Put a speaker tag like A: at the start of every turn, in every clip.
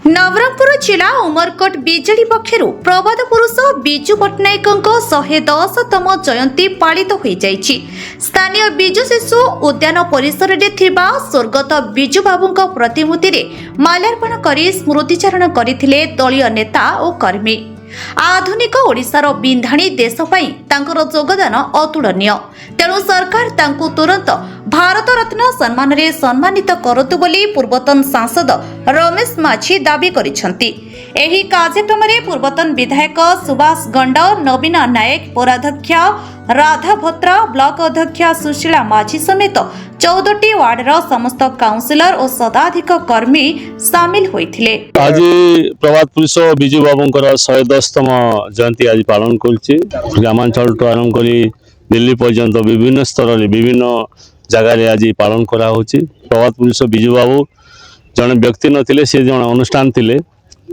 A: नवरंगपुर जिला उमरकोट बीजेडी पक्षर प्रबाद पुरुष बिजु पट्टनायक 110तम जयंती पालित हो जाइछि। स्थानीय बिजु शिशु उद्यान परिसर में थिबा स्वर्गत बिजु बाबू प्रतिमूर्ति रे माल्यार्पण करी स्मृतिचारण करथिले दलीय नेता और कर्मी। आधुनिक ओडिशार बिंधाणी देश पई तांकर योगदान अतुलनीय, तेणु सरकार तांकु तुरंत भारत रत्न सम्मान रे सम्मानित करतु बोली पूर्वतन सांसद रमेश माझी दाबी करिसंती। एही कार्यक्रम रे पूर्वतन विधायक सुभाष गंड, नवीन नायक, पौराध्यक्ष राधा भत्रा, ब्लॉक अध्यक्ष सुशीला माझी समेत 14टी वार्डर समस्त काउंसिलर और शताधिक कर्मी सामिल होइथिले।
B: आज प्रभात पुरुष बिजु बाबूंकर 110तम जयंती आज पालन करुचे। ग्रामांचल टू आरंभ करी दिल्ली पर्यंत विभिन्न स्तर रे विभिन्न जगह आज पालन करा होची। प्रभात पुरुष बिजु बाबू जने व्यक्ति नथिले, से जने अनुष्ठान थिले।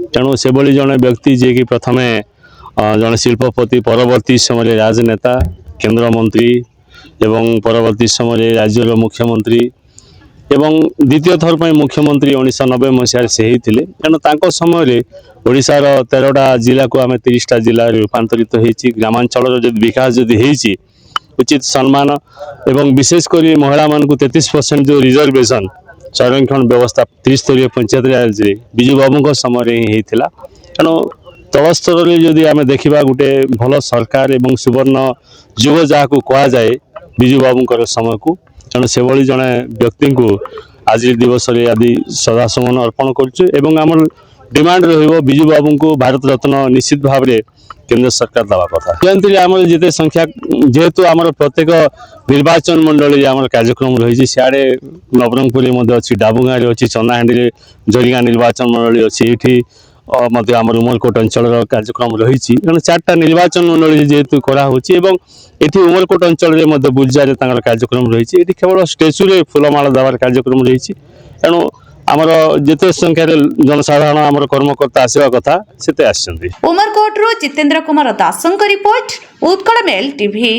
B: तेणु से भली जने व्यक्ति जे कि प्रथमे जने शिल्पपति, परवर्ती समय राजनेता, केंद्र मंत्री एवं परवर्ती समय राज्यर मुख्यमंत्री एवं द्वितीय थर पर मुख्यमंत्री 1990 मसीह से ही थिले। तेणु तांको समय ओडिशार 13टा जिला को आम 30टा जिला रूपांतरित होईछि। ग्रामांचल जदि विकास जदि होईछि, उचित सम्मान एवं विशेषकर महिला मान 33% जो रिजर्वेशन संरक्षण व्यवस्था त्रिस्तरीय पंचायत राज बिजु बाबू समय ही होता। तेणु तल स्तर में जदि आम देखा गोटे भल सरकार एवं सुवर्ण युग जहाँ को कह जाए बिजु बाबूंकर समय को, तेणु से भली जड़े व्यक्ति को आज दिवस आदि श्रद्धासुमन अर्पण कर डिमांड रहिबो बिजु बाबू को भारत रत्न निश्चित भाव में केंद्र सरकार दवा कथा। जयंती आम जिते संख्या जेहेतु आम प्रत्येक निर्वाचन मंडली आम कार्यक्रम रही, सियाड़े नवरंगपुर अच्छी, डाबुगा अच्छी, चंदाहांडी जरिगा निर्वाचन मंडली अच्छी, आम उमरकोट अंचल कार्यक्रम रही। तेणु 4टा निर्वाचन मंडली जेहेतु कराऊँच एटी उमरकोट अंचल बुर्जार कार्यक्रम रही। केवल स्टेचु रे फूलमाला देवार कार्यक्रम रही। तेणु आमर जिते संख्यार जनसाधारण आमर कर्मकर्ता आसवा कथा से आसछन्ति।
A: उमरकोट जितेंद्र कुमार दासंक रिपोर्ट, उत्कल मेल टीवी।